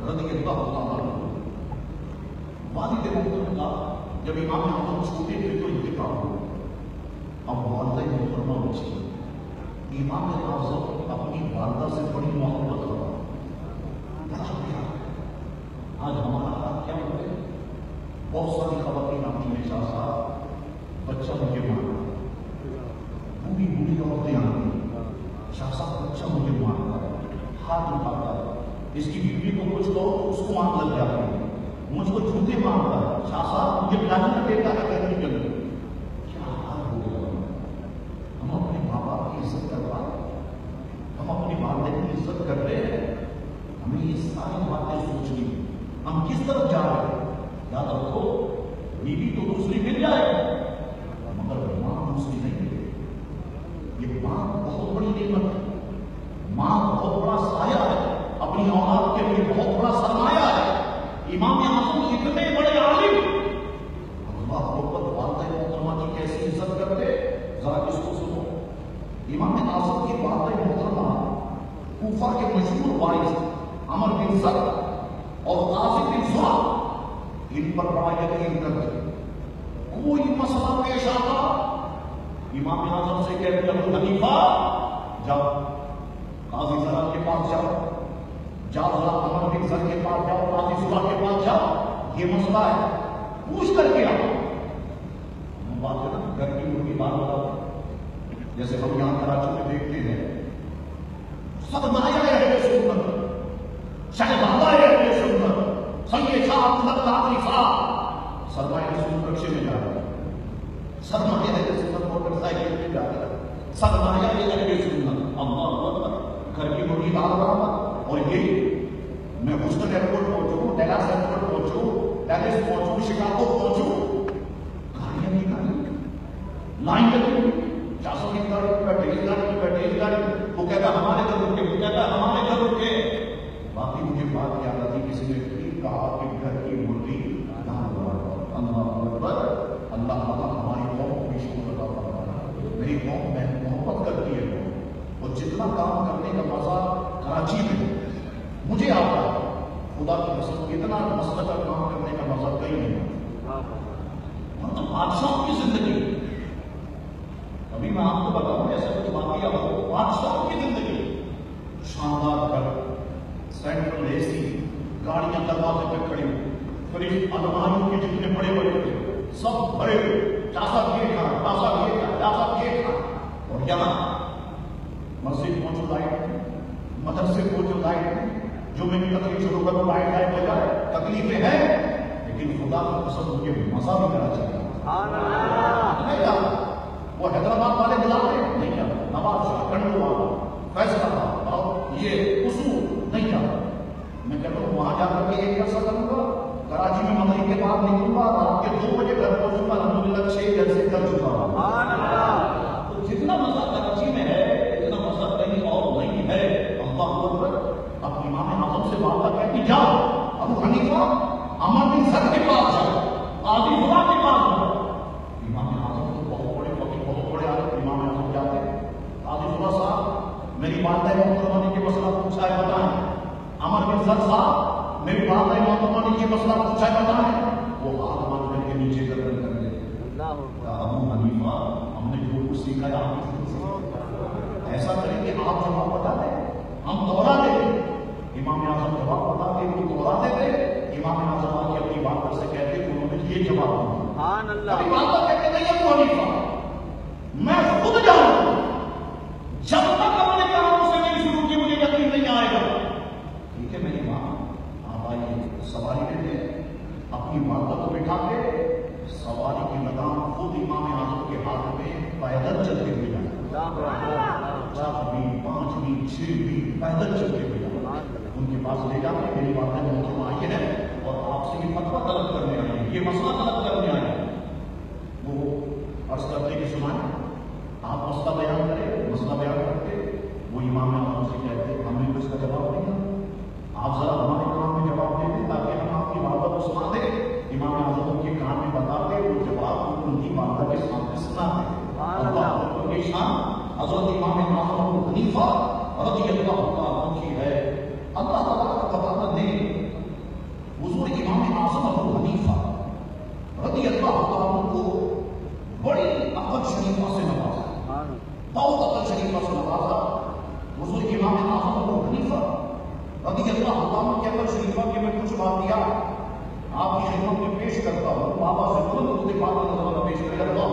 رضی اللہ تعالیٰ عنہ والد محترم کا جب امام اعظم چھوٹے تھے تو انتقال ہوا، اب والدہ محترمہ بچی، امام اعظم اپنی والدہ سے بڑی محبت کرتا۔ آج ہمارا حال کیا ہوتا ہے؟ بہت ساری خواتین آتی ہیں، شاہ صاحب بچہ مجھے مارا، بوڑھی بوڑھی عورتیں آتی ہیں، شاہ صاحب بچہ مجھے مارتا ہے، ہاتھ اٹھاتا ہے، اس کی بیوی کو کچھ کہو تو اس کو آنکھ لگ جاتی ہے، مجھ کو جھوٹے مارتا ہے، شاہ صاحب مجھے پلان کر دیتا ہے گھر کے اندر۔ کیا حال ہو گیا؟ ہم اپنے ماں باپ کی عزت کر رہے ہیں، ہم اپنے والدین کی عزت کر رہے ہیں، ہمیں یہ ساری باتیں سوچنی ہیں، ہم کس طرف جا رہے ہیں؟ یاد رکھو بیوی تو دوسری مل جائے مگر ماں دوسری نہیں ملے۔ یہ ماں بہت بڑی نعمت ہے، ماں بہت بڑا سایہ ہے، اپنی اولاد کے لیے بہت بڑا سرمایہ ہے۔ امام اعظم اتنے بڑے عالم، اللہ اکبر، والدہ محترمہ کی کیسی عزت کرتے، ذرا اس کو سنو۔ امام اعظم کی والدہ محترمہ کوفہ کے مشہور وارث عمر بن زر اور قاضی بن زرع ان پر بڑا یقین کرتے، کوئی مسئلہ پیش آتا امام اعظم سے کہتے ابو حنیفہ جاؤ قاضی زرع کے پاس جاؤ، جاؤ ذرا عمر بن زر کے پاس جاؤ، قاضی زرع کے پاس جاؤ، یہ مسئلہ ہے پوچھ کر کے آؤ۔ بات ہے نا گھر کی مرغی بات بتاؤ، جیسے ہم یہاں کراچی میں دیکھتے ہیں سرمایہ اہل سنت، شہزادہ اہل سنت، سید شاہ احمد قادری صاحب سرمایہ سنت رکشے میں جا رہے ہیں، سرمایہ اہل سنت موٹر سائیکل میں جا رہے ہیں، سرمایہ اہل سنت، اللہ اکبر، گھر کی مرغی ڈال رہا ہوں۔ اور یہ میں ہuston ایئرپورٹ پہنچوں، ڈیلاس ایئرپورٹ پہنچوں، پیرس پہنچوں، شکاگو پہنچوں، گاڑیاں نہیں گاڑی لائن لگی، 400 کی گاڑی بیٹھے، اس گاڑی میں بیٹھے، اس گاڑی میں، وہ کہتا ہمارے گھر رکے، وہ کہتا ہمارے گھر رکے۔ باقی مجھے بات یاد آتی، کسی نے کہا کہ گھر کی مرغی ڈال رہا ہے۔ اللہ اکبر، اللہ تعالیٰ ہماری قوم کو بھی شکر ادا فرمائے۔ میری قوم محبت کرتی ہے، اور جتنا کام کرنے کا مزہ کراچی میں مجھے آتا ہے، خدا کی قسم اتنا مسئلہ کا کام کرنے کا مزہ کہیں نہیں آتا۔ مطلب بادشاہوں کی زندگی، ابھی میں آپ کو بتاؤں ایسا کچھ واقعہ ہو، بادشاہوں کی زندگی، شاندار گھر، سینٹرل اے سی، گاڑیاں دروازے پہ کھڑی، فریج الماریوں کے جتنے بڑے بڑے تھے سب بھرے ہوئے، چاسا یہ کھا، چاسا یہ کھا، چاسا یہ کھا، اور یہاں مسجد پہنچو لائٹ نہیں، مدرسے پہنچو لائٹ نہیں، جو میں نے تکلیف شروع کروں لائٹ بجائے، تکلیفیں ہیں لیکن خدا کی قسم مجھے مزہ بھی کرنا چاہیے۔ نہیں جاتا وہ حیدرآباد والے بلاتے نہیں جاتا، نواز شاہ کنڈو والا، فیصلہ اور یہ اصول نہیں جاتا۔ میں کہتا ہوں وہاں جا کر کے ایک عرصہ کروں گا، کراچی میں مغرب کے بعد نکلوں گا، رات کے 2 بجے گھر پہنچوں گا، الحمدللہ 6 جلسے کر چکا ہوں۔ تو جتنا مزہ کراچی میں ہے اتنا مزہ کہیں اور نہیں ہے۔ اللہ اکبر، اب امام اعظم سے بات کہتی جاؤ ابو حنیفہ عمر بن زر کے پاس جاؤ، قاضی زرع کے پاس جاؤ۔ امام اعظم تو بہت بڑے فقیر، بہت بڑے عالم، امام اعظم جاتے ہیں، قاضی زرع صاحب میری والدہ محترمہ نے یہ مسئلہ پوچھا ہے بتائیں۔ عمر بن زر صاحب میری والدہ محترمہ نے یہ مسئلہ پوچھا ہے بتائیں۔ وہ ہاتھ مان کر کے نیچے گردن کر دے، ابو حنیفہ ہم نے جو کچھ سیکھا ہے آپ کی ایسا کریں کہ آپ جواب بتا دیں، ہم دوہرا دیں۔ امام اعظم جواب بتا دیں، وہ دوہرا دیتے، امام اعظم آ کے اپنی والدہ سے کہتے کہ انہوں نے یہ جواب دیا۔ ابھی والدہ کہتے نہیں ابو حنیفہ میں خود جاؤں جب تک اپنے کاموں سے نہیں شروع کی مجھے یقین نہیں آئے گا۔ ٹھیک ہے میری ماں، آپ آئیے، سواری لیتے اپنی والدہ کو بٹھا کے، سواری کی لگام خود امام اعظم کے ہاتھ میں پیدل چلتے ہوئے جائیں، 4 میل 5 میل 6 میل پیدل چلتے ہوئے جائیں، ان کے پاس لے جاتے میری والدہ محترمہ آئی ہے اور آپ سے یہ فتویٰ طلب کرنے آئی ہے، یہ مسئلہ طلب کرنے آئی ہے۔ وہ عرض کرتے کہ سنائیں، آپ مسئلہ بیان کریں، مسئلہ بیان کرتے وہ امام اعظم سے کہتے ہم نے تو اس کا جواب نہیں دیا، آپ ذرا ہمارے کام میں جواب دے دیں تاکہ ہم آپ کی والدہ کو سنا دیں۔ امام اعظم کے کان میں بتاتے وہ جواب ان کی والدہ کے سامنے سنا دیں۔ اللہ کی شان حضرت امام اعظم ابو حنیفہ رضی اللہ عنہ کی ہے۔ اللہ تعالیٰ کا تبادلہ دے رضی اللہ عنہ کے اندر شریفہ کہ میں کچھ واقعات آپ کی خدمت میں پیش کرتا ہوں. بابا سے ترنت خود پاک نظر پیش کرے اللہ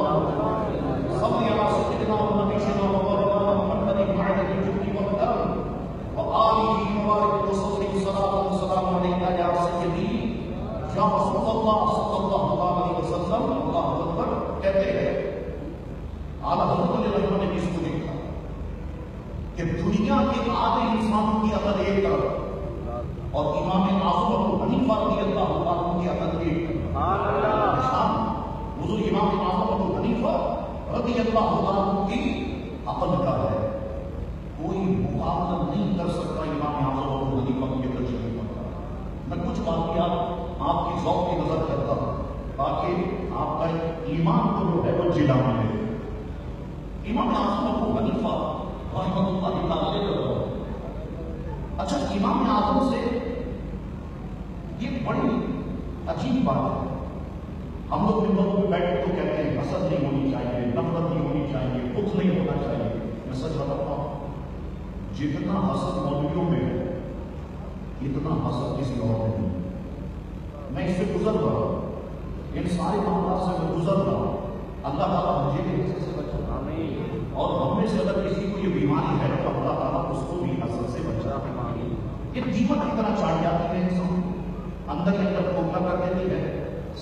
صلی اللہ سیدنا ونبینا ومولانا محمد وعلى الجود والكرم وآلہ مبارک وسلم صلاۃ وسلام علیکہ یا سیدی یا رسول اللہ صلی اللہ علیہ وسلم. اللہ اکبر. کہتے ہیں اعلیٰ حضرت نے نے اس کو دیکھا کہ دنیا کے آدھے انسانوں کی عقل ایک طرف اور امام اعظم ابو حنیفہ رضی اللہ عنہ کی عقل ایک طرف. حضور امام اعظم ابو حنیفہ رضی اللہ عنہ کی عقل کا ہے کوئی مقابلہ نہیں کر سکتا امام اعظم ابو حنیفہ کے تجربے کا. میں کچھ واقعات آپ کی ذوق کی نظر کرتا ہوں تاکہ آپ کا ایمان کو جو ہے وہ جلا ملے. امام اعظم ابو حنیفہ رحمۃ اللہ تعالی علیہ. اچھا امام اعظم سے یہ بڑی عجیب بات ہے. ہم لوگ ممبروں پہ بیٹھ تو کہتے ہیں حسد نہیں ہونی چاہیے, نفرت نہیں ہونی چاہیے, بغض نہیں ہونا چاہیے. میں سچ بتاتا ہوں جتنا حسد مولویوں میں ہے اتنا حسد کسی اور میں نہیں. میں اس سے گزر رہا ہوں, ان سارے معاملات سے میں گزر رہا ہوں. اللہ تعالیٰ مجھے بھی حسد سے بچا اور ہم میں سے اگر کسی کو یہ بیماری ہے تو اللہ تعالیٰ اس کو بھی حسد سے بچا. یہ دیمک کی طرح چاٹ جاتی ہے انسان, اندر کے اندر کھوکھلا کر دیتی ہے,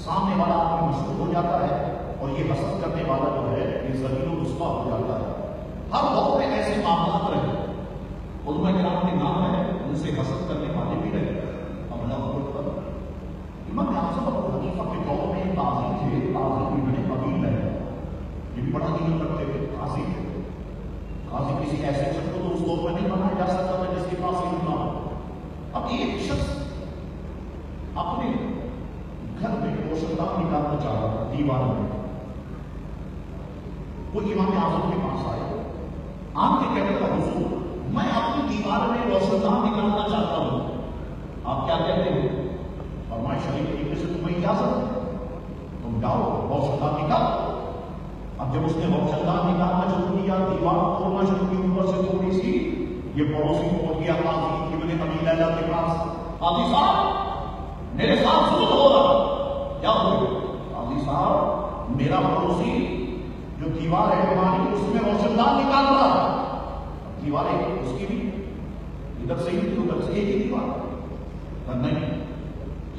سامنے والا آپ میں مشہور ہو جاتا ہے اور یہ حسد کرنے والا جو ہے یہ ذلیل و رسوا ہو جاتا ہے. ہر وقت میں ایسے معاملات رہے, علماء کرام کے نام ہے, ان سے حسد کرنے والے بھی رہے. امام اعظم ابو حنیفہ کے دور میں قاضی تھے, قاضی ابن قبیل ہے, یہ بھی بڑا دین کرتے تھے. قاضی تھے, قاضی کسی ایسے شخص کو تو اس دور میں نہیں بنایا جا سکتا تھا جس کے پاس علم نہ ہو. اب ایک شخص اپنے گھر میں روشندان نکالنا چاہ رہا تھا دیوار میں. وہ امام اعظم کے پاس آئے, آپ کے کہتے تھے حضور میں اپنی دیوار میں روشندان نکالنا چاہتا ہوں, آپ کیا کہتے ہیں؟ فرمایا شریف طریقے سے تمہیں اجازت ہے, تم جاؤ روشندان نکالو. اب جب اس نے روشندان نکالنا شروع کیا, دیوار توڑنا شروع کی اوپر سے تھوڑی سی, یہ پڑوسی پہنچ گیا قاضی ابن قبیل لیلہ کے پاس. قاضی صاحب میرے ساتھ ظلم ہو رہا. کیا ہو گیا؟ قاضی صاحب میرا پڑوسی جو دیوار ہے ہماری اس میں روشندان نکال رہا ہے. دیواریں اس کی بھی ادھر سے ہی ادھر سے ایک ہی دیوار نہیں.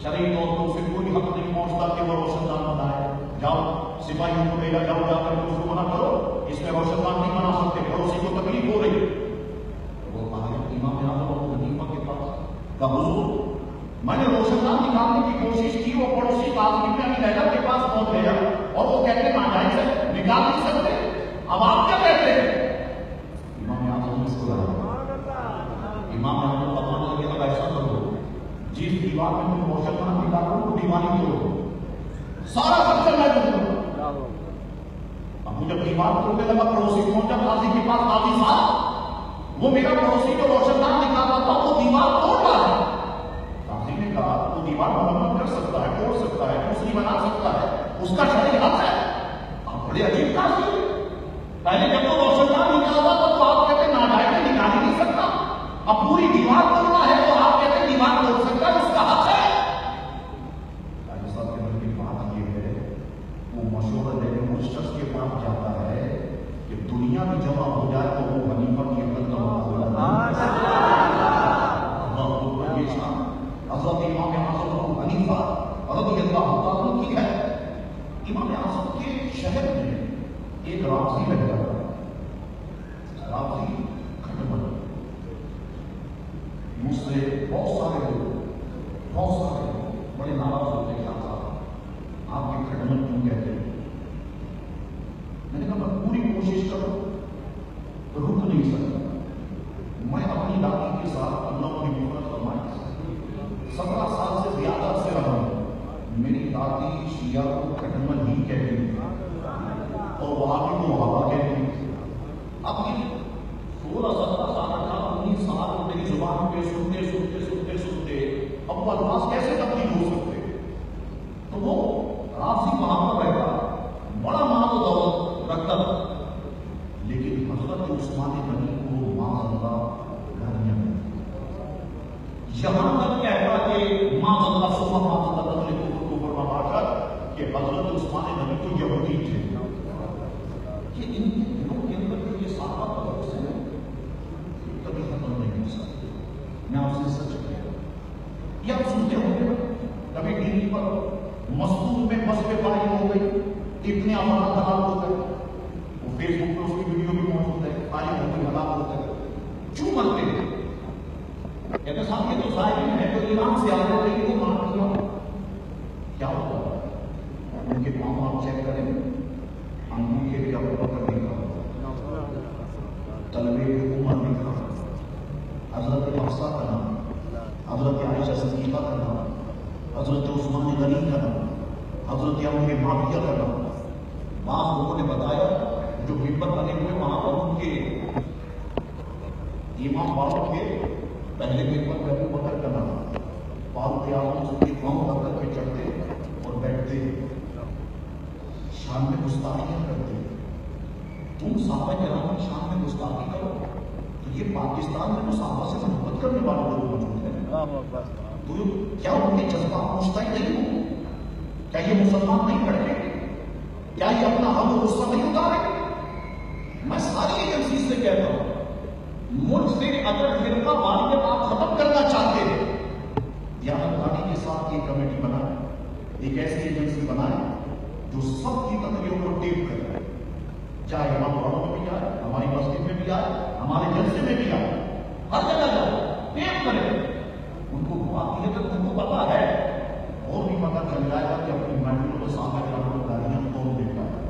شرعی طور پر اسے کوئی حق نہیں پہنچتا کہ وہ روشندان بنائے. جاؤ سپاہیوں کو بھیجا, جاؤ جا کر اس کو منع کرو, اس میں روشندان نہیں بنا سکتے, پڑوسی کو تکلیف ہو رہی. وہ امام اعظم ابو حنیفہ کے پاس کہا حضور میں نے روشندان نکالنے کی کوشش کی, وہ پڑوسی قاضی ابن لیلہ کے پاس پہنچ گیا اور وہ کہتے ہیں ناجائز ہے, نکال نہیں سکتے. اب آپ کیا کہتے ہیں؟ امام اعظم مسکرایا. امام اعظم فرمانے لگے اب ایسا کرو, جس دیوار میں تم روشندان نکالو وہ دیوار ہی توڑو, سارا خرچہ میں دوں گا. اب جب دیوار توڑنے لگا پڑوسی پہنچا قاضی کے پاس, قاضی صاحب وہ میرا پڑوسی جو روشندان نکال رہا تھا وہ دیوار توڑ رہا ہے. قاضی نے کہا وہ دیوار مرمت کر سکتا ہے, توڑ سکتا ہے, دوسری بنا سکتا ہے, اس کا شرعی حق ہے. اب بڑے عجیب قاضی, پہلے جب وہ روشندان نکال رہا تھا تو آپ کہتے ناجائز نکال ہی نہیں سکتا, اب پوری دیوار توڑنا ہے تو آپ کہتے دیوار توڑ سکتا ہے, اس کا حق ہے. مشورہ دینے اس شخص کے پاس جاتا ہے کہ دنیا بھی جمع ہو جائے تو وہ حنیفہ کی عقل کا معاملہ یہ شان حضرت امام اعظم ابو حنیفہ رضی اللہ عنہ کی ہے. امام اعظم کے شہر میں ایک رابضی رہتا ہے, رابضی کھٹمل. مجھ سے بہت سارے لوگ بڑے ناراض ہوتے ہیں آپ کے کھٹمل کیوں کہتے ہیں. میں نے کہا میں پوری کوشش کروں تو رک نہیں سکتا. میں اپنی دادی کے ساتھ اللہ کی محبت فرمائی 17 سال سے زیادہ سے رہا ہوں. میری دادی شیعہ کو کھٹمل ہی کہتی تھی اور وہاں کی کو وہاں کہتی تھی. اب یہ 16-17 سال کا 19 سال میری زبان پہ سنتے سنتے سنتے سنتے اب وہ الفاظ کیسے تبدیل ہو سکتے. تو وہ رابضی وہاں پر رہتا, بڑا مال و دولت رکھتا تھا, لیکن حضرت عثمان غنی کو معاذ اللہ گھر میں یہاں تک کہتا کہ معاذ اللہ ثم معاذ اللہ کفر مباشر کہ حضرت عثمان نبی تو یہودی تھے. کہ ان کے دلوں کے اندر یہ سارا تلوث ہے کبھی ختم نہیں ہو سکتا. میں آپ سے سچ کہہ رہا ہوں. یہ آپ سنتے ہوں گے کبھی ٹی وی پر مسجد میں بس پہ فائر ہو گئی, اتنے افراد ہلاک ہو گئے, وہ فیس بک پہ اس کی ویڈیو بھی موجود ہے, فائر ہو گئی ہلاک ہو گئے. کیوں مرتے ہیں؟ کہتے صاحب یہ تو ظاہر ہے تو ایران سے آ رہے تھے کو مار دیا. کیا ہوتا ہے ان کے کام آپ چیک کریں, انگوٹھے کے ابو بکر لکھا, طلبے کے عمر لکھا, حضرت حفصہ کا نام, حضرت عائشہ صدیقہ کا نام, حضرت عثمان غنی کا نام, حضرت ام معاویہ کا نام. بعض لوگوں نے بتایا جو ممبر بنے ہوئے وہاں پر ان کے امام والوں کے پہلے ممبر پہ ابو بکر کا نام, فاروق اعظم سے کے پاؤں پکڑ کے چڑھتے اور بیٹھتے, شان میں گستاخیاں کرتے. تم صحابہ کرام کی شان میں گستاخی کرو تو یہ پاکستان میں تو صحابہ سے محبت کرنے والے لوگ موجود ہیں. تو کیا ان کے جذبات مشتعل نہیں ہو؟ کیا یہ مسلمان نہیں کرتے؟ کیا یہ اپنا غم و غصہ نہیں اتارے؟ میں ساری ایجنسی سے کہتا ہوں, ملک سے اگر فرقہ واریت آپ ختم کرنا چاہتے ہیں, دیانتداری کے ساتھ ایک کمیٹی بنائیں, ایک ایسی ایجنسی بنائیں جو سب کی تقریروں کو ٹیپ کرے, چاہے امام والوں میں بھی آئے, ہماری مسجد میں بھی آئے, ہمارے جلسے میں بھی آئے, ہر جگہ جاؤ ٹیپ کرے. ان کو واقعیت ان کو پتا ہے, اور بھی پتا چل جائے گا کہ اپنی محفلوں کے سامنے گالیاں کون دیتا ہے,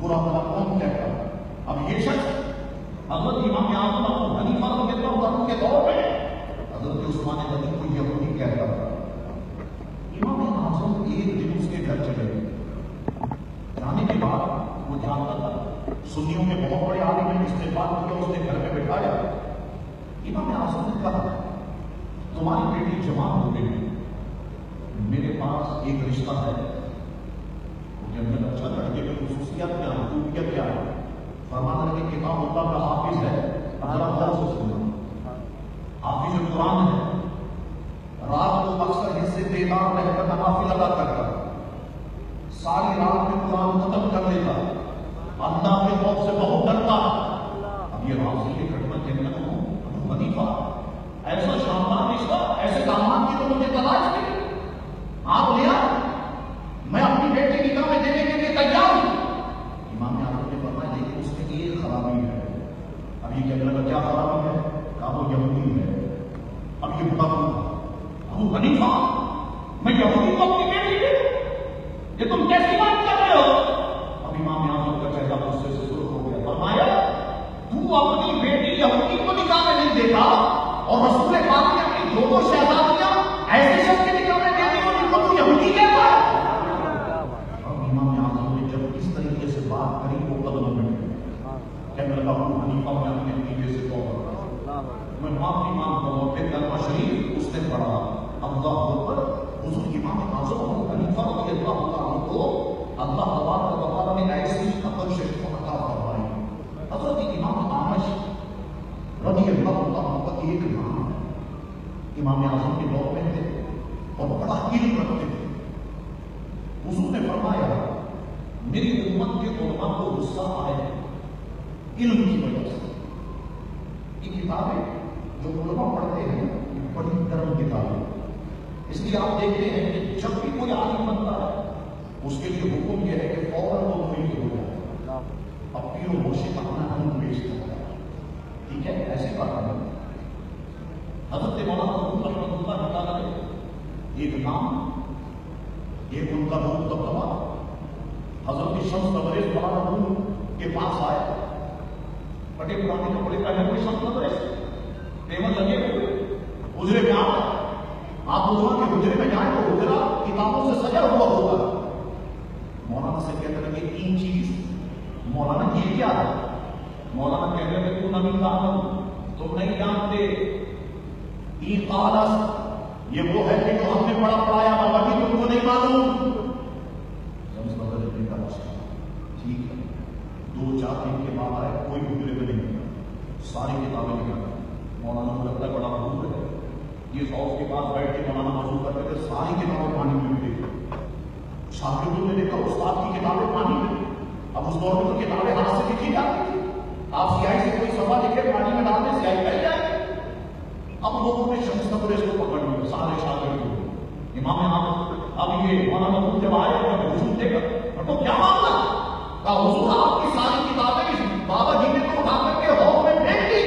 برا بھلا کون کہتا ہے. اب یہ شخص حضرت امام اعظم ابو حنیفہ رضی اللہ عنہ کے دور میں حضرت عثمان غنی کو یہودی کہتا تھا. امام اعظم ایک دن اس کے گھر چلے گئے, جانے کے بعد وہ جانتا تھا سنیوں میں بہت بڑے عالم ہیں, استقبال کیا, اس نے گھر میں بٹھایا. امام اعظم نے کہا تمہاری بیٹی جوان ہو گئی ہے, میرے پاس ایک رشتہ ہے. جب میں اچھا لڑکے کی خصوصیات کیا ہے, خوبیت کیا ہے, فرمانے لگے کتاب اللہ کا حافظ ہے, ذرا غور سے سننا, حافظ قرآن ہے, رات کو اکثر حصے بیدار رہ کر نوافل ادا کرتا, ساری رات میں قرآن ختم کر لیتا, اللہ کے خوف سے بہت ڈرتا. اب یہ راضی کے گھٹنا کہنے لگا ابو حنیفہ ایسا شاندار رشتہ, ایسے داماد کی تو مجھے تلاش نہیں, آپ لیا میں اپنی بیٹی کی نکاح میں دینے کے لیے تیار ہوں. امام اعظم نے فرمایا لیکن اس میں ایک خرابی ہے. اب یہ کہنے لگا کیا خرابی ہے؟ کہا وہ یہودی ہے. اب یہ بڑا ابو حنیفہ میں یہودی کو اپنی بیٹی دے, یہ تم کیسی بات کر رہے ہو؟ اب امام اعظم کا چہرہ غصے سے سرخ ہو گیا. فرمایا تو اپنی بیٹی یہودی کو نکاح میں نہیں دیتا اور رسول پاک نے اپنی دونوں شہزادیاں ایسے شخص کے نکاح میں دے دی اور ان کو تو یہودی کہتا ہے. اب امام اعظم نے جب اس طریقے سے بات کری وہ قدموں میں کہنے لگا ابو حنیفہ میں اپنے نتیجے سے توبہ کرتا ہوں, میں معافی مانگتا ہوں. پھر کلمہ شریف اس نے پڑھا, اللہ اکبر. حضور امام اعظم ابو حنیفہ رضی اللہ عنہ کو اللہ تبارک و تعالیٰ نے ایسی عقل شریف عطا فرمائی. حضرت امام اعمش رضی اللہ عنہ کا ایک نام ہے, امام اعظم کے دور میں تھے اور بڑا علم رکھتے تھے. حضور نے فرمایا میری امت کے علماء کو غصہ آئے علم کی وجہ سے. یہ کتابیں جو علماء پڑھتے ہیں یہ بڑی گرم کتابیں, اس لیے آپ دیکھتے ہیں کہ جب بھی کوئی عالم بنتا ہے اس کے لیے حکم یہ ہے کہ فوراً وہ مریض ہو جائے, اب پیر و مرشد اپنا علم پیش کرتا ہے. ٹھیک ہے, ایسے بات ہے. حضرت مولانا روم رحمۃ اللہ تعالیٰ نے ایک نام, ایک ان کا روم دبدبا, حضرت شمس تبریز مولانا روم کے پاس آئے, بڑے پرانے کپڑے پہنے ہوئے شمس تبریز, ٹیبل لگے ہوئے, حجرے میں آ گئے. آپ علماء کے حجرے میں جائیں تو حجرہ کتابوں سے سجا ہوا ہوگا. مولانا سے کہتے لگے تین چیز. مولانا یہ کیا ہے؟ مولانا کہتے لگے تو نہیں جانتے, تم نہیں جانتے. یہ وہ ہے کہ جو ہم نے پڑھا پڑھایا بابا بھی تم کو نہیں معلوم. ٹھیک ہے, دو چار دن کے بعد آئے, کوئی حجرے میں نہیں, ساری کتابیں نکال. مولانا کو لگتا ہے بڑا حضور ہے, یہ حوض کے پاس بیٹھ کے مولانا موضوع کرتے تھے، ساری کتابیں پانی میں ملے، شاگردوں نے دیکھا استاد کی کتابیں پانی میں، اب اس دور میں تو کتابیں ہاتھ سے لکھی جاتی تھی، آپ سیاہی سے کوئی صفحہ لکھے پانی میں ڈال دیں سیاہی پھیل جائے۔ اب لوگوں نے شمس نظر اس کو پکڑ لیا، سارے شاگردوں امام احمد اب یہ مولانا خود جب آئے اور حضور دے کر تو کیا معاملہ کہا حضور آپ کی ساری کتابیں بابا جی نے تو اٹھا کر کے حوض میں پھینک دی۔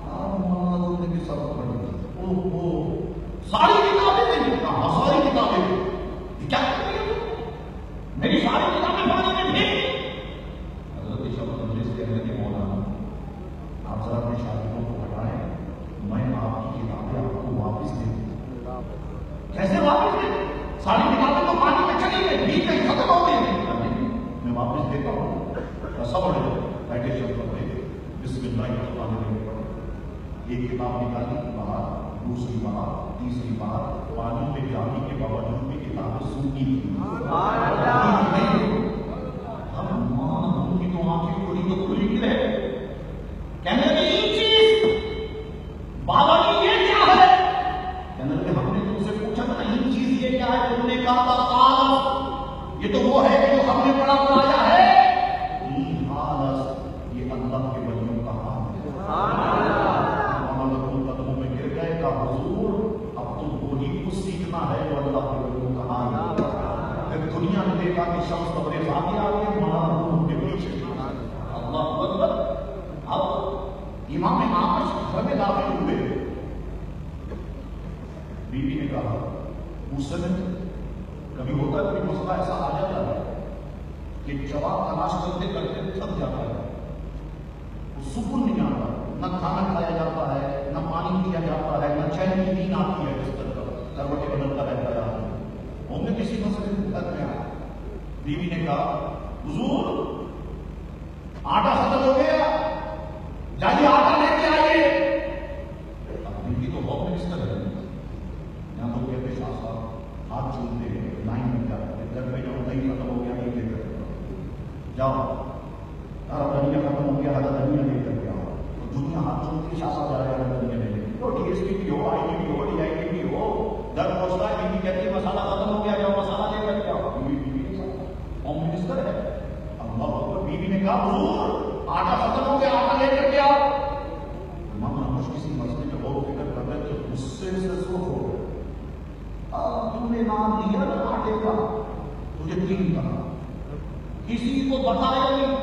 مولانا خود نے بھی سر پکڑ لیا، ساری کتابیں نہیں، کہا ساری کتابیں کیا کر رہی ہے میری ساری کتابیں پانی میں پھینک۔ حضرت شمس مجلس کہنے لگے مولانا آپ ذرا اپنے شاگردوں کو ہٹائیں، میں آپ کی کتابیں آپ کو واپس دے دوں۔ کیسے واپس دے؟ ساری کتابیں تو پانی میں چلی گئی، بیچ میں ختم ہو گئی، میں واپس دیتا ہوں۔ صبر ہے، بیٹھے شب پڑھے بسم اللہ الرحمن الرحیم، ایک کتاب نکالی باہر، دوسری باہر، تیسری باہر، پانی میں جانے کے باوجود بھی کتابیں سوکھی تھی۔ ہم مان کی تو آنکھیں کھلی تو کھلی کی رہے، کہنے لگے یہ چیز بابا جی یہ کیا ہے؟ کہنے لگے ہم نے تم سے پوچھا تھا یہ چیز یہ کیا ہے؟ تم نے کہا تھا آلس، یہ تو وہ ہے جو ہم نے پڑھا پڑھایا ہے۔ آلس یہ اللہ کے ولیوں کا حال ہے۔ مولانا قدموں میں گر گئے، کہا حضور اب تم وہی کچھ سیکھنا ہے جو اللہ کے ولیوں کا حال ہے۔ پھر دنیا نے دیکھا کہ شمس تبریز آگے آگے، مولانا ان کے پیچھے، اللہ اکبر۔ اب امام اعمش گھر میں داخل ہوئے، بیوی نے کہا مجھ سے کبھی ہوتا ہے کوئی مسئلہ ایسا آ جاتا ہے کہ جواب تلاش کرتے کرتے تھک جاتا ہے، سکون نہیں آتا، نہ کھانا کھایا جاتا ہے، نہ پانی پیا جاتا ہے، نہ چین کی نیند آتی ہے، اس طرح کروٹیں بدلتا رہتا ہے۔ ہم نے کسی مسئلے میں گھر میں آیا، بیوی نے کہا حضور آٹا ختم ہو گیا، جائیے آٹا لے کے آئیے۔ اب بیوی تو بہت اس طرح ہے، یہاں تو کہتے شاہ صاحب ہاتھ چومتے ہیں، لائن میں جاتے ہیں، گھر میں جاؤ نہیں ختم ہو گیا نہیں لے کر جاؤ، دنیا ختم ہو گیا ہر دنیا لے کر کے آؤ، دنیا ہاتھ چومتی ہے، شاہ صاحب جا رہے ہیں دنیا لے کے، ٹی ایس پی بھی ہو، آئی ٹی بھی ہو، ڈی آئی ٹی بھی ہو، در پہنچتا ہے، بیوی کہتی ہے مسالہ ختم ہو گیا جاؤ مسالہ لے کر کے آؤ، بیوی ہوم منسٹر ہے۔ اللہ اکبر، بیوی نے کہا حضور آٹا ختم ہو گیا آٹا لے کر کے آؤ۔ امام احمد کسی مسئلے میں غور و فکر کر رہے تھے، غصے سے سرخ ہو گئے، تم نے نام لیا نا آٹے کا، تجھے تین کہا، کسی کو بتایا نہیں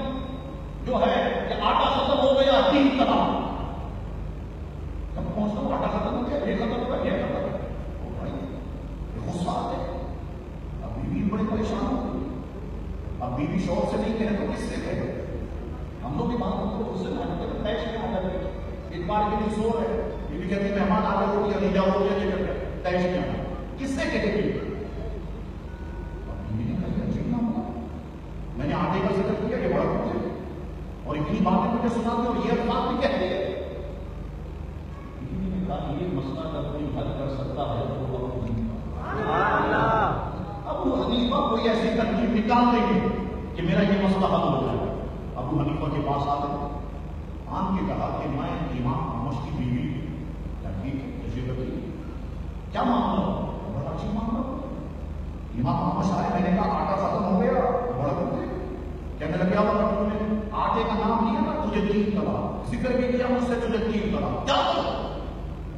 جو ہے کہ آٹا ختم ہو گیا تین کہا، جب پہنچتا ہوں آٹا ختم ہو گیا یہ ختم ہو گیا یہ ختم ہو گیا، غصہ آتے۔ اب بیوی بڑے پریشان ہو گئی، اب بیوی شوہر سے نہیں کہے تو کس سے کہے؟ ہم لوگ کی بات کو اس سے پیش میں آ جاتے، ایک بار کے لیے سو ہے، بیوی کہتی مہمان آ گئے روٹیاں لے جاؤ روٹیاں لے کر کے پیش میں آ، کس سے کہے گی؟ بیوی نے کہا عجیب نہ ہوگا، میں نے آٹے کا ذکر کیا یہ بڑا کچھ ہے اور اتنی باتیں مجھے سنا دی اور یہ الفاظ بھی کہتے ہیں۔ بیوی نے کہا یہ مسئلہ اگر کوئی حل کر سکتا ہے تو ابو حنیفہ کوئی ایسی ترکیب نکال دیں گے کہ میرا یہ مسئلہ حل ہو جائے۔ ابو حنیفہ کے پاس آ گئے، آن کے کہا کہ میں امام احمد کی بیوی، کیا معاملہ؟ بڑا اچھی معاملہ۔ امام احمد آئے، میں نے کہا آٹا ختم ہو گیا، بڑا کہنے لگے تم نے آٹے کا نام لیا نا تجھے تین کرا، ذکر بھی کیا مجھ سے تجھے تین کرا، کیا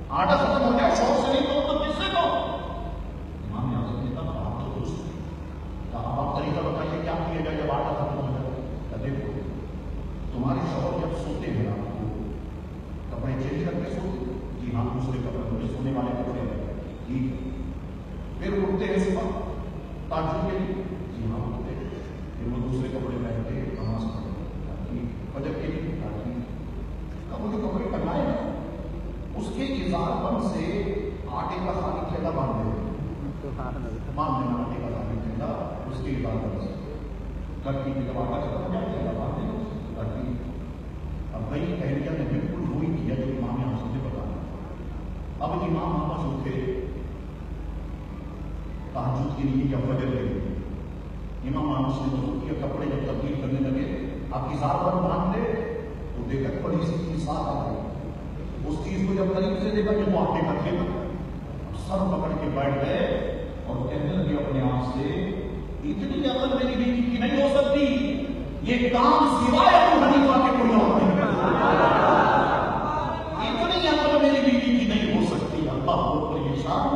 آٹا ختم ہو گیا شوق سے نہیں تو کس سے کہو؟ امام اعظم نے کہا بات تو درست ہے، کہا آپ طریقہ بتائیے کیا کیے گا جب آٹا ختم ہو جائے؟ دیکھو تمہارے شوہر جب سوتے ہیں آپ کو کپڑے چینج کر کے سوتے، جی ہاں دوسرے کپڑے مجھے سونے والے کپڑے ٹھیک ہے، پھر اٹھتے ہیں صبح تاجر کے لیے، جی ہاں اٹھتے ہیں، پھر وہ دوسرے کپڑے پہنتے ہیں نماز پڑھتے ہیں، فجر کے لیے اب وہ جو کپڑے پہنائے نا اس کے اظہار پن سے آٹے کا خالی تھیلا باندھ دے، مان لینا آٹے کا خالی تھیلا اس کے اظہار پن سے کرتی ہے، جب آٹا ختم ہو جائے تھیلا باندھ دینا کرتی۔ اب بھائی اہلیہ نے بالکل وہی کیا جو امام اعظم نے بتایا۔ اب امام احمد اٹھے تہجد کے لیے یا فجر کے لیے، امام احمد نے وضو کیا، کپڑے جب تبدیل کرنے لگے اب اظہار پر باندھ دے تو دیکھا بڑی سی ساتھ آ گئی، اس چیز کو جب قریب سے دیکھا کہ وہ آگے کا تھے سر پکڑ کے بیٹھ گئے اور کہنے لگے اپنے آپ سے اتنی عقل میری بیٹی کی نہیں ہو سکتی، یہ کام سوائے ابو حنیفہ کے کوئی اور نہیں کرتا، اتنی عقل میری بیٹی کی نہیں ہو سکتی۔ اللہ اکبر، یہ شان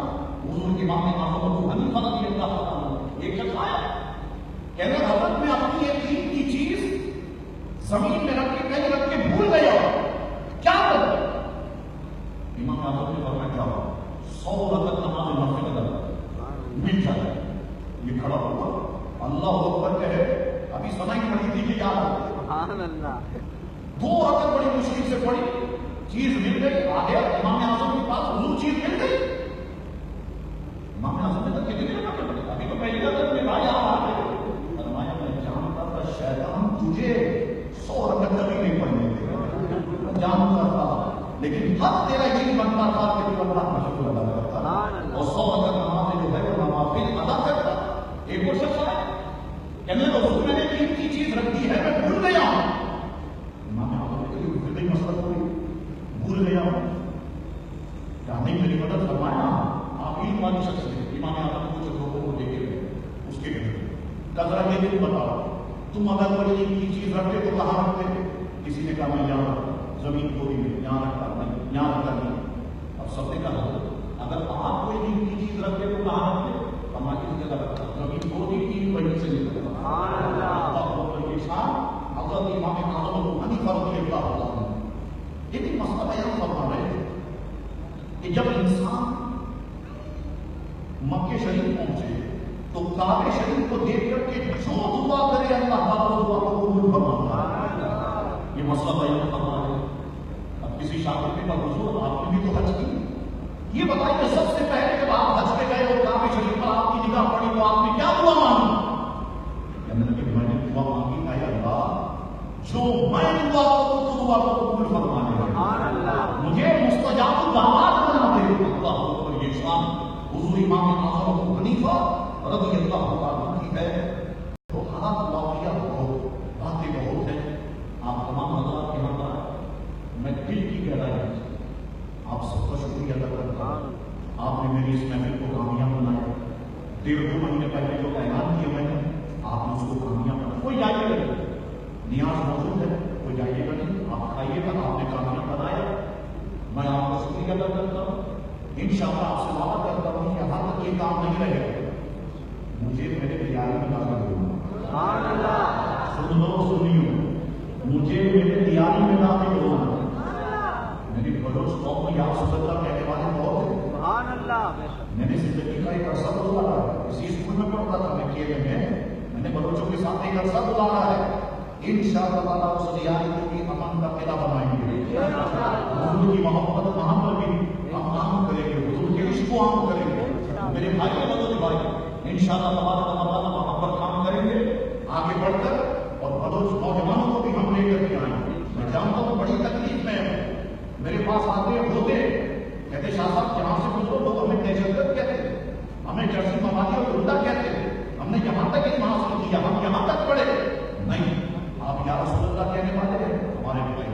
حضور امام اعظم ابو حنیفہ رضی اللہ عنہ ایک شخص آیا کہنے لگا حضرت میں اپنی ایک قیمتی چیز زمین میں رکھ کے کہیں رکھ کے بھول گیا، کیا کروں؟ امام اعظم نے فرمایا کیا 100 رکعت نماز نافلہ ادا مل جائے۔ یہ کھڑا ہوا اللہ اکبر کہے، ابھی سنائی پڑی تھی کہ یاد سبحان اللہ 2 رکعت بڑی مشکل سے پڑی، چیز مل گئی، آگے امام اعظم کے پاس حضور چیز مل گئی۔ امام اعظم نے کہا کتنے رکعت پڑھی؟ ابھی تو پہلی رکعت میں آیا فرمایا میں جانتا تھا شیطان تجھے 100 رکعت کبھی نہیں پڑھنے دے گا، جانتا تھا، لیکن حق تیرا یہی بنتا تھا کہ تو اللہ کا شکر ادا کرتا اور 100 رکعت نماز جو ہے وہ نوافل ادا کرتا۔ ایک اور شخص آیا کہنے لگا حضور میں نے قیمتی چیز رکھ دی ہے میں بھول گیا ہوں۔ امام اعظم نے کہا پھر مسئلہ کوئی بھول گیا ہوں کیا نہیں میری مدد فرمایا؟ آپ علم والی شخص ہے۔ امام اعظم نے کچھ لوگوں کو دیکھے ہوئے اس کے گھر کذرا یہ تم بتاؤ تم اگر کوئی قیمتی چیز رکھتے تو کہاں رکھتے؟ کسی نے کہا میں یہاں رکھتا، زمین تھوڑی میں یہاں رکھتا، میں یہاں رکھتا نہیں۔ اب سب نے کہا اگر آپ کوئی قیمتی چیز رکھتے تو کہاں رکھتے؟ ہم کسی جگہ رکھتا، زمین تھوڑی تھی وہیں سے نکلتا۔ حضرت امام اعظم ابو حنیفہ رضی اللہ عنہ لیکن مسئلہ بیان فرما رہے تھے کہ جب انسان مکہ شریف پہنچے تو کعبہ شریف کو دیکھ کر کے جو دعا کرے اللہ تعالیٰ دعا کو قبول فرماتا ہے۔ یہ مسئلہ بیان فرما رہے ہیں۔ اب کسی شاگرد نے کہا حضور آپ نے بھی تو حج کی، یہ بتائیے سب سے پہلے جب آپ حج پہ گئے اور کعبہ شریف پر آپ کی نگاہ پڑی تو آپ نے کیا دعا مانگی؟ کہنے لگے میں نے دعا مانگی اے اللہ جو میں دعا کروں تو دعا کو قبول فرمانے والے مجھے مستجاب الدعوات بنا دے۔ اللہ اکبر، یہ شان حضور امام اعظم ابو حنیفہ رضی اللہ عنہ کی ہے۔ تو حالات واقعہ بہت باتیں بہت ہیں، آپ تمام حضرات کے ہم میں دل کی گہرائی آپ سب کا شکریہ ادا کرتا ہوں۔ آپ نے میری اس محفل کو کامیاب بنایا۔ 1.5 مہینے پہلے جو اعلان کیا میں نے آپ نے اس کو کامیاب بنایا۔ کوئی جائے گا نہیں، نیاز موجود ہے، کوئی جائے گا نہیں، آپ کھائیے گا، آپ نے کامیاب بنایا۔ میں آپ کا شکریہ ادا کرتا ہوں۔ انشاءاللہ آپ سے وعدہ کرتا ہوں کہ یہاں تک یہ کام نہیں رہے گا، مجھے میرے تیاری میں داخل ہونا، سن لو سنیو، مجھے میرے تیاری میں داخل ہونا۔ میری بلوچ قوم میں آپ صلی اللہ کہنے والے بہت ہیں، میں نے زندگی کا ایک عرصہ گزارا ہے، اسی اسکول میں پڑھتا تھا میں کیے میں نے بلوچوں کے ساتھ ایک عرصہ گزارا ہے۔ انشاءاللہ تعالیٰ اس تیاری کو بھی امن کا قلعہ بنائیں گے، حضور کی محبت وہاں پر بھی ہم عام کریں گے، حضور کے عشق کو عام کریں گے۔ میرے بھائی مدد بھائی انشاءاللہ تعالیٰ وہاں پر کام کریں گے آگے بڑھ کر، اور بلوچ نوجوانوں کو بھی ہم لے کر کے آئیں گے۔ میں جانتا ہوں بڑی تکلیف میں میرے پاس آتے ہوتے کہتے شاہ صاحب یہاں سے گزرو لوگ ہمیں دہشت گرد کہتے ہیں، ہمیں جرسی موالی اور گنڈا کہتے ہیں، ہم نے یہاں تک اتنا حاصل کیا، ہم یہاں تک پڑھے نہیں، آپ یا رسول اللہ کہنے والے ہیں ہمارے بھائی۔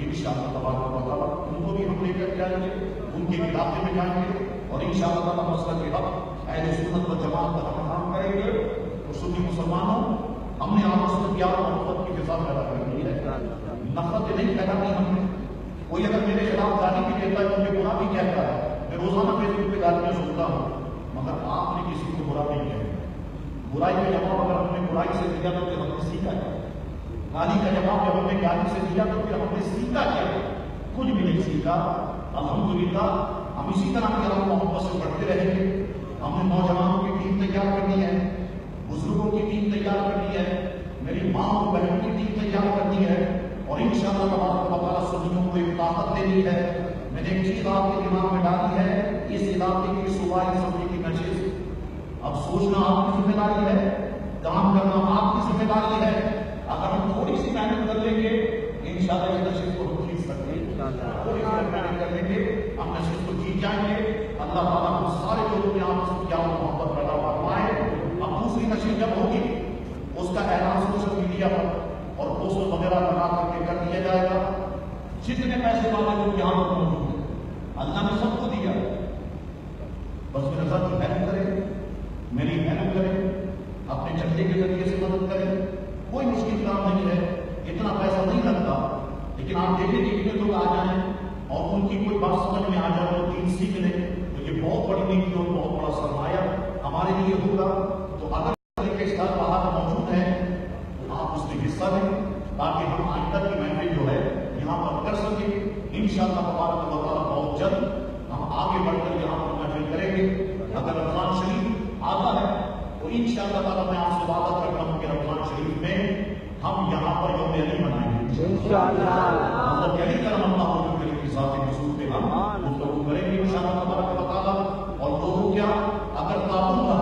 انشاءاللہ تبارک و تعالیٰ ان کو بھی ہم لے کر جائیں گے، ان کے علاقے میں جائیں گے، اور انشاءاللہ تعالیٰ مسلک کے حق اہل سنت و جماعت کا ہم کام کریں گے۔ اور سنی مسلمانوں ہم نے آپس میں پیار اور محبت کی فضا پیدا کرنی ہے، نفرت نہیں پھیلانی ہم نے۔ کوئی اگر میرے خلاف گالی بھی دیتا ہے مجھے برا بھی کہتا ہے، میں روزانہ فیس بک پہ گالیاں سنتا ہوں، مگر آپ نے کسی کو برا نہیں کہا۔ برائی کا جواب اگر ہم نے برائی سے دیا تو پھر ہم نے سیکھا کیا؟ گالی کا جواب جب ہم نے گالی سے دیا تو پھر ہم نے سیکھا کیا؟ کچھ بھی نہیں سیکھا۔ الحمدللہ ہم اسی طرح کی اللہ محبت سے بڑھتے رہیں گے۔ ہم نے نوجوانوں کی ٹیم تیار کرنی ہے، بزرگوں کی ٹیم تیار کرنی ہے، میری ماں اور بہنوں کی ٹیم تیار کرنی ہے، اور انشاءاللہ تبارک و تعالیٰ سنیوں کو ایک طاقت دینی ہے۔ میں نے ایک چیز آپ کے دماغ میں ڈالی ہے، اس علاقے کی صوبائی اسمبلی کی نشست اب سوچنا آپ کی ذمہ داری ہے، کام کرنا آپ کی ذمہ داری ہے۔ اگر ہم تھوڑی سی محنت کر لیں گے انشاءاللہ یہ نشست کو ہم جیت سکتے ہیں، تھوڑی سی محنت کر لیں گے ہم نشست کو جیت جائیں گے۔ اللہ تعالیٰ ہم سارے لوگوں میں آپ سے پیار و محبت پیدا فرمائے۔ اب دوسری نشست جب ہوگی اس کا اعلان سوشل میڈیا پر اور پوسٹر وغیرہ بنا کر کے کر دیا جائے گا، جتنے پیسے والے لوگ یہاں پر موجود ہیں، اللہ نے سب کو دیا، بس میرے ساتھ ہیلپ کرے، میری ہیلپ کرے، اپنے چندے کے ذریعے سے مدد کرے، کوئی مشکل کام نہیں ہے، اتنا پیسہ نہیں لگتا، لیکن آپ دیکھیں کہ کتنے لوگ آ جائیں اور ان کی کوئی بات سمجھ میں آ جائے اور دین سیکھ لیں تو یہ بہت بڑی نیکی اور بہت بڑا سرمایہ ہمارے لیے ہوگا۔ تو اگر اس طرح باہر موجود ہے تو آپ اس میں حصہ لیں تاکہ ہم آئندہ کی محفل جو ہے یہاں پر کر سکیں۔ انشاءاللہ تبارک و تعالیٰ بہت جلد ہم آگے بڑھ کر یہاں پر محفل کریں گے۔ اگر رمضان شریف آتا ہے تو انشاءاللہ تعالیٰ میں آپ سے وعدہ کرتا ہوں کہ رمضان شریف میں ہم یہاں پر یوم علی منائیں گے انشاءاللہ۔ حضرت علی کرم اللہ وجہہ کریم کی ذات حضور پہ ہم گفتگو کریں گے انشاءاللہ تبارک و تعالیٰ۔ اور لوگوں کیا اگر تعاون تھا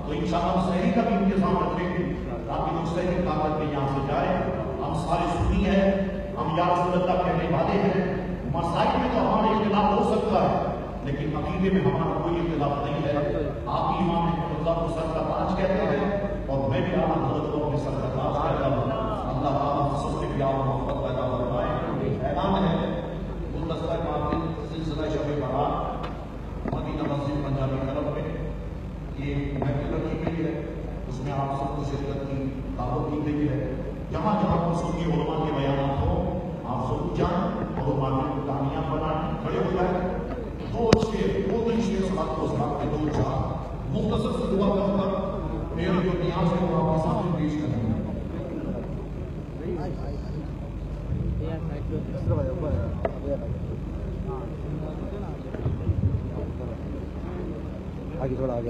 تو انشاءاللہ ہم سحری کا بھی انتظام رکھیں گے تاکہ لوگ سحری طاقت میں یہاں سے جائیں۔ ہم سارے سنی ہیں، ہم یا رسول اللہ کہنے والے ہیں، مسائل میں تو ہمارا اختلاف ہو سکتا ہے لیکن عقیدے میں ہمارا کوئی اختلاف نہیں ہے۔ آپ کی امام احمد اللہ کو سر کا تاج کہتے ہیں اور میں بھی آپ حضرت کو اپنے سر کا تاج کہتا ہوں۔ اللہ تعالیٰ سب سے پیار محبت پیدا فرمائے۔ اعلان ہے گلدستہ کامل سلسلہ شب برات مدینہ مسجد پنجابی کلب میں یہ محفل رکھی گئی ہے، اس میں آپ سب کو شرکت کی دعوت دی گئی ہے۔ جہاں جہاں پر سنی علماء کے بیانات ہوں آپ سب جائیں اور علماء کو کامیاب بنائیں۔ کھڑے ہو جائیں، دو تین شیر ساتھ کو ساتھ کے دو چار مختصر سے دعا کر کر میرے جو نیاز ہے وہ آپ کے سامنے پیش کریں گے۔ آگے تھوڑا آگے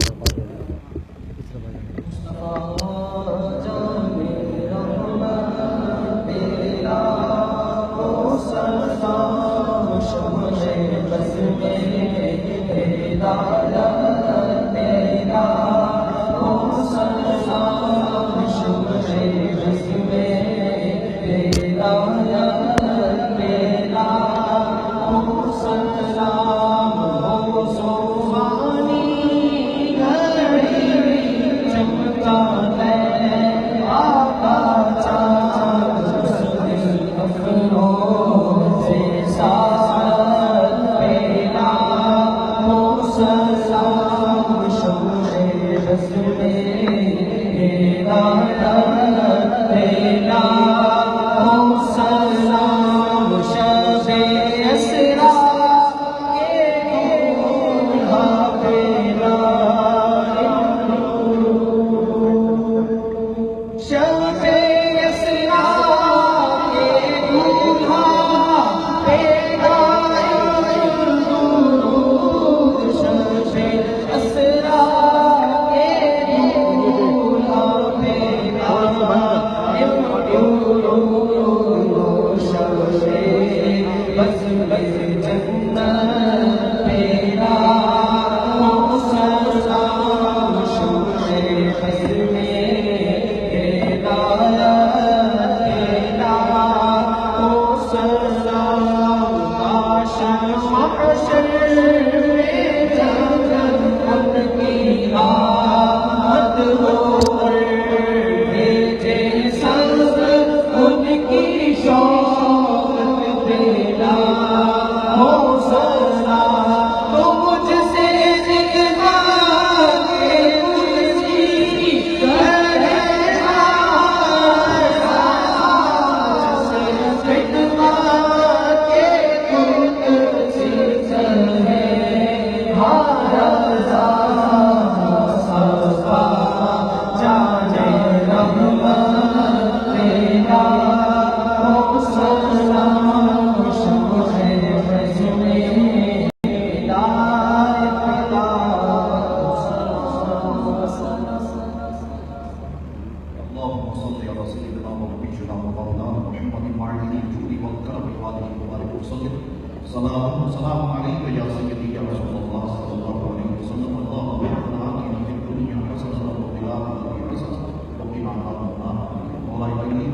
السلام علیکم یا سیدی یا رسول اللہ صلی اللہ علیہ وسلم۔ اللہم اجعلنا آتنا فی الدنیا حسنۃ وفی الآخرۃ حسنۃ وقنا عذاب النار۔ مولا کریم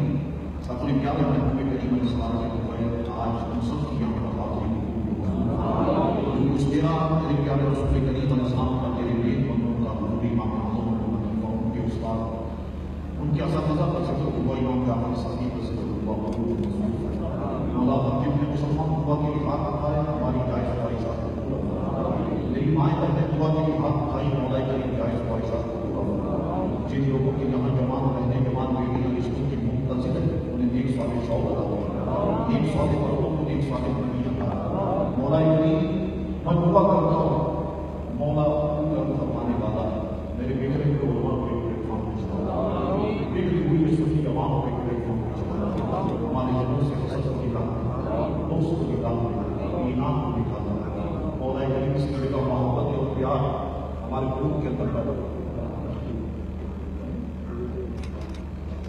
ساتویں پیارے محبوب کریم علیہ السلام کے بغیر آج ہم سب کی یہاں پر حاضری قبول اس تیرا تیرے پیارے رسول کریم علیہ السلام کا تیرے نیک بندوں کا حضور امام اعظم ان کے استاد ان کے اساتذہ پر سے تو امام جعفر صدیق سے تو مولا ہم نے مسلمان میری مائیں بہنیں دعا کے لیے ہاتھ اٹھائی، مولا کریم جائز خواہشات کو پورا فرما۔ جن لوگوں کے یہاں جوان بہنیں جوان بیٹیاں رشتوں کی منتظر ہیں، انہیں نیک صالح شوق عطا فرما، نیک صالح مردوں کو نیک صالح بیٹیاں عطا فرما۔ مولا کریم میں دعا کرتا ہوں، مولا کرم فرمانے والا میرے بگڑے ہوئے علماء کو ایک پلیٹ فارم پہ چلا، بگڑی ہوئی صحیح عوام کو ایک پلیٹ فارم پہ چلا، ہمارے جنوں سے حسد کو نکالنا، دوست کو نکالنا، ایمان کو نکالنا۔ مولا کریم اس طرح کا محبت اور پیار ہمارے قلوب کے اندر پیدا کرنا۔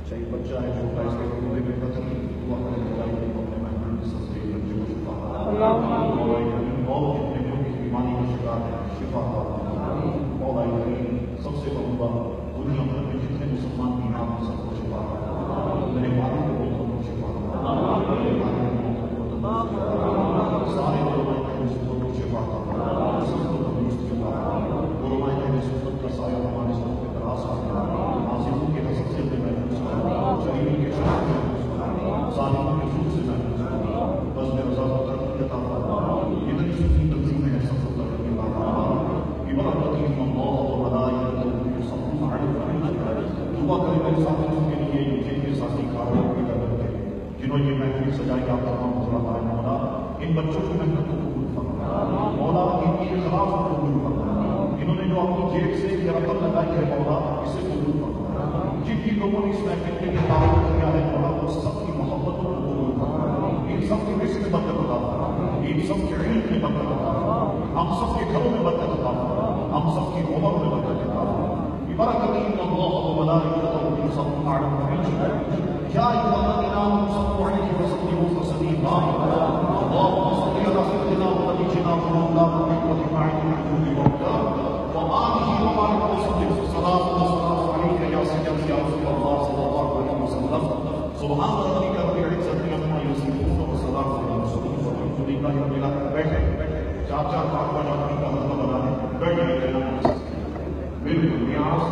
چاہیے بچہ ہے چھوٹا، اس کے قلبے میں تکلیف دعا کرے، مولا کریم اپنے مہمان کے سب سے بچے کو شفا عطا فرما۔ مولا کریم اور جتنے لوگ اس بیماری کا شکار ہیں شفا عطا فرما۔ مولا کریم سب سے بڑا دنیا بھر میں جتنے مسلمان بیمار ہیں سب کو شفا عطا فرما۔ میرے والد کو بہت شفا عطا فرما، میرے والد کو بہت شفا عطا فرما، سارے علماء اہل سنت کو شفا عطا فرما، سب کو تندرست شفا عطا فرما۔ علماء اہل سنت کا سایہ ہمارے سب کے دراز فرما، عاصموں کے حسد سے ہمیں محفوظ فرما، شریعوں کے شر سے محفوظ فرما، ظالموں کے ظلم سے محفوظ فرما۔ بس میں رضا کو ترقی عطا فرما، اتنی سنی تنظیمیں ہیں سب کو ترقی عطا فرما۔ برکتہ اللہ وملائکتہ یصلون علی النبی، دعا کریں میرے ساتھیوں کے لیے جن کے ساتھی کاروں کی قدر ہے، جنہوں نے یہ محفل سجائی آپ تمام حضرات آئے، مولا ان بچوں کی محنت کو قبول فرما، مولا ان کی اخلاص کو قبول فرما، انہوں نے جو اپنی جیب سے یہ رقم لگائی ہے مولا اسے قبول فرما، جن کی لوگوں نے اس محفل کے لیے تعاون کیا ہے مولا وہ سب کی محبتوں کو قبول فرما، ان سب کے رزق میں برکت عطا فرما، ان سب کے علم میں برکت عطا فرما، ہم سب کے گھروں میں برکت عطا فرما، ہم سب کی عمر میں برکت عطا فرما۔ ببرکتہ اللہ وملائکتہ یصلون علی النبی یا ایھا الذین آمنوا صلوا علیہ وسلموا تسلیما، اللهم صل علی سیدنا ونبینا محمد وعلى آلہ وبارک وسلم، صلاۃ والسلام علیک یا سیدی یا رسول اللہ صلی اللہ علیہ وسلم، سبحان ربک رب العزة عما یصفون وسلام علی المرسلین والحمد للہ رب العالمین۔ بیٹھے چار چار پانچ پانچ آدمی کا حلقہ بنا ہے، بیٹھے بالکل نیاز